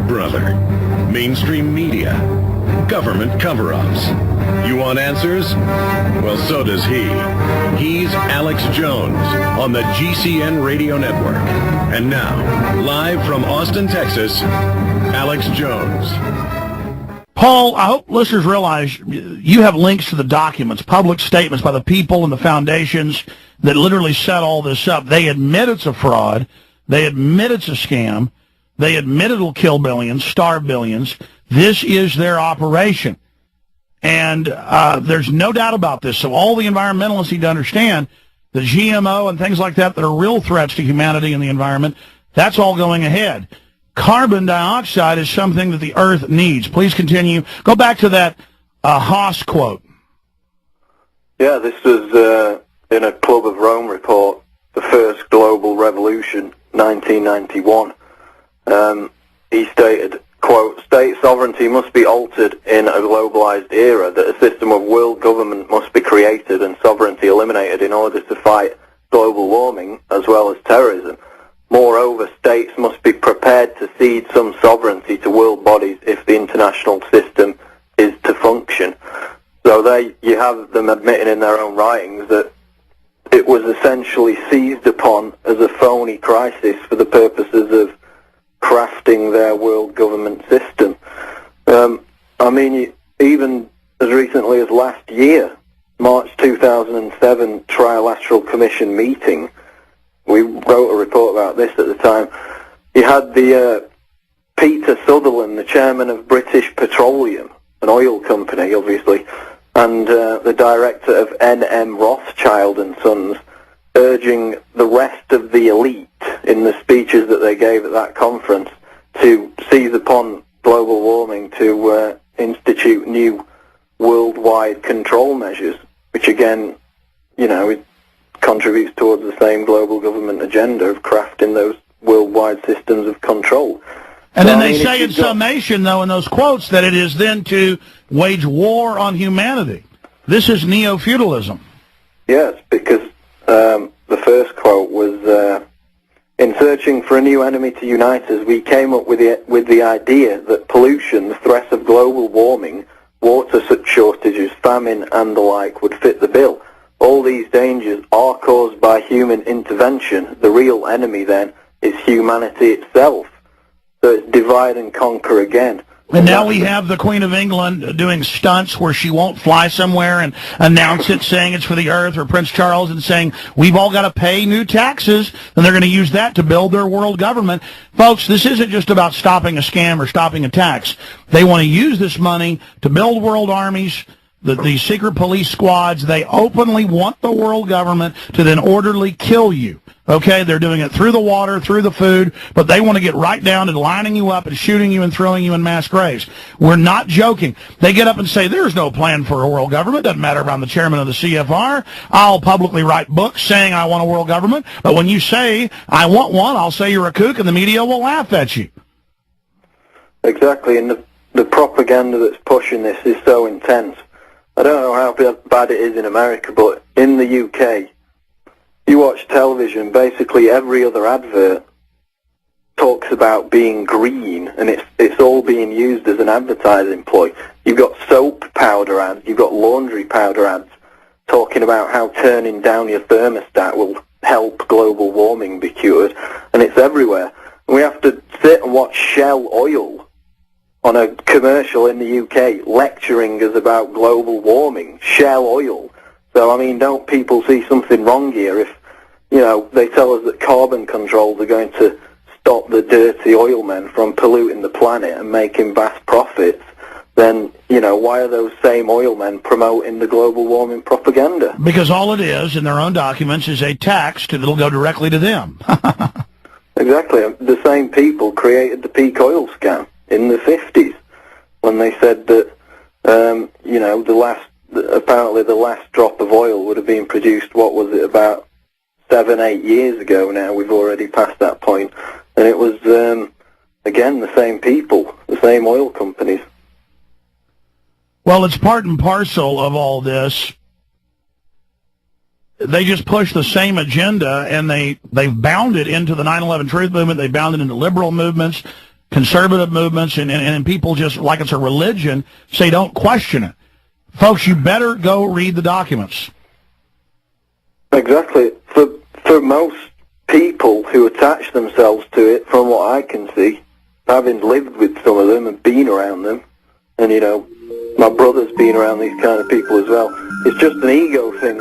brother. Mainstream media. Government cover-ups. You want answers? Well, so does he. He's Alex Jones on the GCN Radio Network. And now, live from Austin, Texas, Alex Jones. Paul, I hope listeners realize you have links to the documents, public statements by the people and the foundations that literally set all this up. They admit it's a fraud. They admit it's a scam. They admit it'll kill billions, starve billions. This is their operation. And there's no doubt about this. So all the environmentalists need to understand the GMO and things like that that are real threats to humanity and the environment, that's all going ahead. Carbon dioxide is something that the Earth needs. Please continue. Go back to that Haas quote. Yeah, this was in a Club of Rome report, the first global revolution, 1991. He stated, quote, "State sovereignty must be altered in a globalized era, that a system of world government must be created and sovereignty eliminated in order to fight global warming as well as terrorism. Moreover, states must be prepared to cede some sovereignty to world bodies if the international system is to function." So there you have them admitting in their own writings that it was essentially seized upon as a phony crisis for the purposes of crafting their world government system. I mean, even as recently as last year, March 2007 Trilateral Commission meeting, we wrote a report about this at the time. You had the Peter Sutherland, the chairman of British Petroleum, an oil company, obviously, and the director of N.M. Rothschild and Sons, urging the rest of the elite in the speeches that they gave at that conference to seize upon global warming to institute new worldwide control measures, which again, you know, it contributes towards the same global government agenda of crafting those worldwide systems of control. And then they say in summation, though, in those quotes, that it is then to wage war on humanity. This is neo-feudalism. Yes, because the first quote was, "In searching for a new enemy to unite us, we came up with the idea that pollution, the threat of global warming, water shortages, famine, and the like would fit the bill. All these dangers are caused by human intervention. The real enemy, then, is humanity itself." So it's divide and conquer again. And now we have the Queen of England doing stunts where she won't fly somewhere and announce it, saying it's for the Earth, or Prince Charles and saying, we've all got to pay new taxes, and they're going to use that to build their world government. Folks, this isn't just about stopping a scam or stopping a tax. They want to use this money to build world armies, the secret police squads. They openly want the world government to then orderly kill you. Okay, they're doing it through the water, through the food, but they want to get right down to lining you up and shooting you and throwing you in mass graves. We're not joking. They get up and say, there's no plan for a world government. Doesn't matter if I'm the chairman of the CFR. I'll publicly write books saying I want a world government, but when you say I want one, I'll say you're a kook and the media will laugh at you. Exactly, and the propaganda that's pushing this is so intense. I don't know how bad it is in America, but in the UK, you watch television, basically every other advert talks about being green, and it's all being used as an advertising ploy. You've got soap powder ads, you've got laundry powder ads talking about how turning down your thermostat will help global warming be cured, and it's everywhere. And we have to sit and watch Shell Oil on a commercial in the UK lecturing us about global warming. Shell Oil. So, I mean, don't people see something wrong here if, you know, they tell us that carbon controls are going to stop the dirty oil men from polluting the planet and making vast profits, then, you know, why are those same oil men promoting the global warming propaganda? Because all it is, in their own documents, is a tax that'll go directly to them. Exactly. The same people created the peak oil scam in the 50s when they said that, you know, apparently the last drop of oil would have been produced, what was it, about 7-8 years ago now. We've already passed that point. And it was, again, the same people, the same oil companies. Well, it's part and parcel of all this. They just push the same agenda, and they've bound it into the 9/11 truth movement. They bound it into liberal movements. conservative movements and people just, like it's a religion, say don't question it. Folks, you better go read the documents. Exactly. For most people who attach themselves to it, from what I can see, having lived with some of them and been around them, and, you know, my brother's been around these kind of people as well, it's just an ego thing.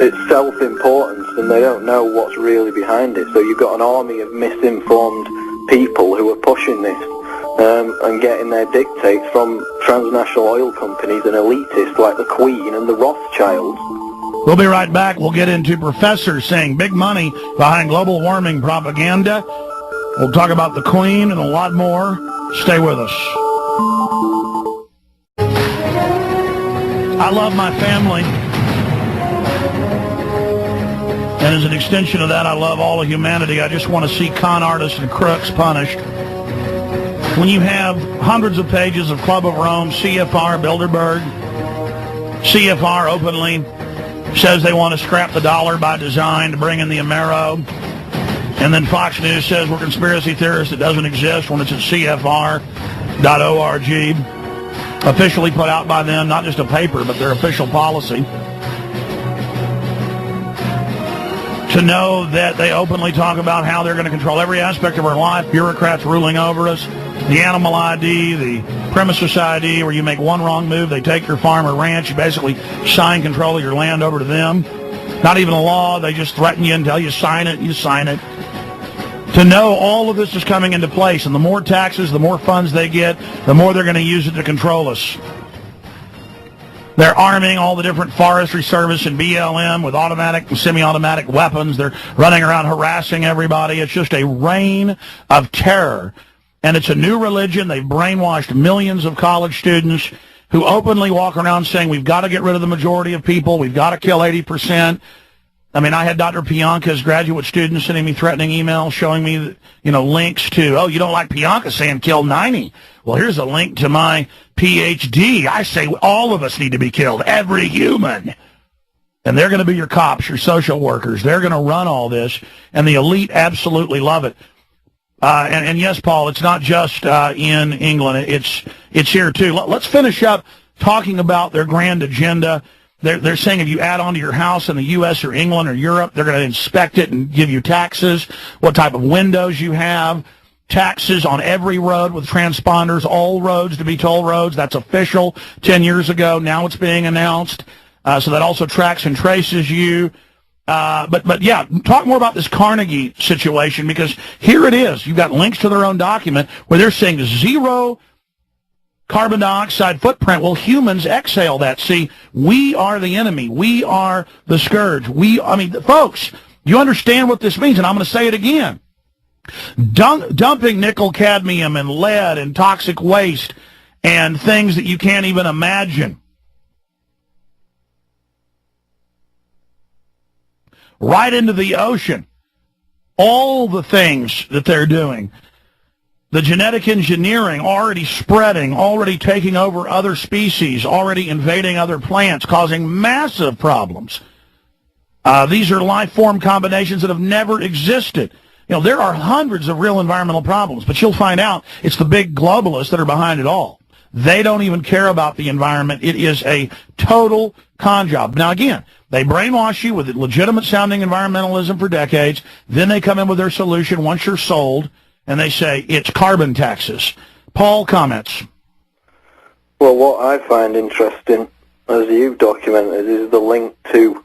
It's self-importance, and they don't know what's really behind it. So you've got an army of misinformed people who are pushing this and getting their dictates from transnational oil companies and elitists like the Queen and the Rothschilds. We'll be right back. We'll get into professors saying big money behind global warming propaganda. We'll talk about the Queen and a lot more. Stay with us. I love my family. And as an extension of that, I love all of humanity. I just want to see con artists and crooks punished. When you have hundreds of pages of Club of Rome, CFR, Bilderberg, CFR openly says they want to scrap the dollar by design to bring in the Amero, and then Fox News says we're conspiracy theorists, it doesn't exist when it's at CFR.org, officially put out by them, not just a paper, but their official policy. To know that they openly talk about how they're going to control every aspect of our life, bureaucrats ruling over us, the animal ID, the premises ID, where you make one wrong move, they take your farm or ranch, you basically sign control of your land over to them. Not even a law, they just threaten you and tell you sign it, and you sign it. To know all of this is coming into place, and the more taxes, the more funds they get, the more they're going to use it to control us. They're arming all the different forestry service and BLM with automatic and semi-automatic weapons. They're running around harassing everybody. It's just a reign of terror. And it's a new religion. They've brainwashed millions of college students who openly walk around saying we've got to get rid of the majority of people. We've got to kill 80%. I mean, I had Dr. Pianka's graduate students sending me threatening emails showing me, you know, links to, oh, you don't like Pianka saying kill 90. Well, here's a link to my PhD. I say all of us need to be killed, every human. And they're going to be your cops, your social workers. They're going to run all this, and the elite absolutely love it. And yes, Paul, it's not just in England. It's here, too. Let's finish up talking about their grand agenda. They're saying if you add on to your house in the U.S. or England or Europe, they're going to inspect it and give you taxes, what type of windows you have, taxes on every road with transponders, all roads to be toll roads. That's official 10 years ago. Now it's being announced. So that also tracks and traces you. But yeah, talk more about this Carnegie situation, because here it is. You've got links to their own document where they're saying zero carbon dioxide footprint. Well, humans exhale that. See, we are the enemy. We are the scourge. I mean, folks, you understand what this means, and I'm going to say it again. Dumping nickel, cadmium, and lead and toxic waste and things that you can't even imagine right into the ocean. All the things that they're doing. The genetic engineering already spreading, already taking over other species, already invading other plants, causing massive problems. These are life form combinations that have never existed. You know, there are hundreds of real environmental problems, but you'll find out it's the big globalists that are behind it all. They don't even care about the environment. It is a total con job. Now, again, they brainwash you with legitimate-sounding environmentalism for decades. Then they come in with their solution once you're sold, and they say it's carbon taxes. Paul, comments? Well, what I find interesting, as you've documented, is the link to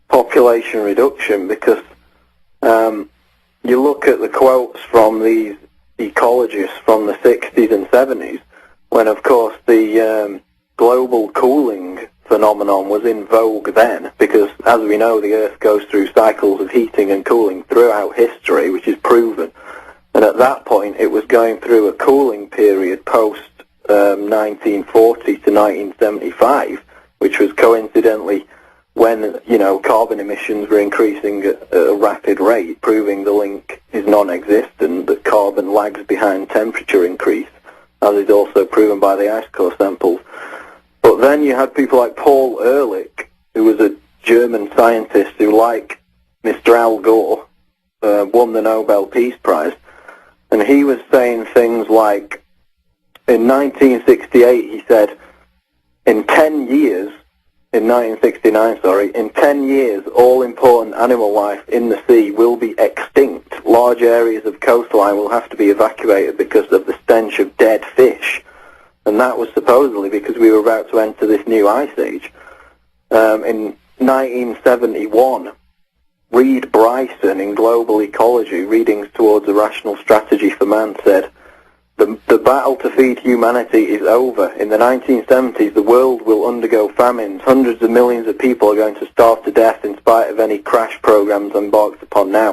population reduction, because you look at the quotes from these ecologists from the 60s and 70s, when, of course, the global cooling phenomenon was in vogue then, because, as we know, the Earth goes through cycles of heating and cooling throughout history, which is proven. And at that point, it was going through a cooling period post 1940 to 1975, which was coincidentally when, you know, carbon emissions were increasing at a rapid rate, proving the link is non-existent, that carbon lags behind temperature increase, as is also proven by the ice core samples. But then you had people like Paul Ehrlich, who was a German scientist who, like Mr. Al Gore, won the Nobel Peace Prize. and he was saying things like, in 1968, he said, in 10 years, in 1969, sorry, in 10 years, all important animal life in the sea will be extinct. Large areas of coastline will have to be evacuated because of the stench of dead fish. And that was supposedly because we were about to enter this new ice age. In 1971, Reed Bryson in Global Ecology, Readings Towards a Rational Strategy for Man, said, the battle to feed humanity is over. In the 1970s, the world will undergo famines. Hundreds of millions of people are going to starve to death in spite of any crash programs embarked upon now.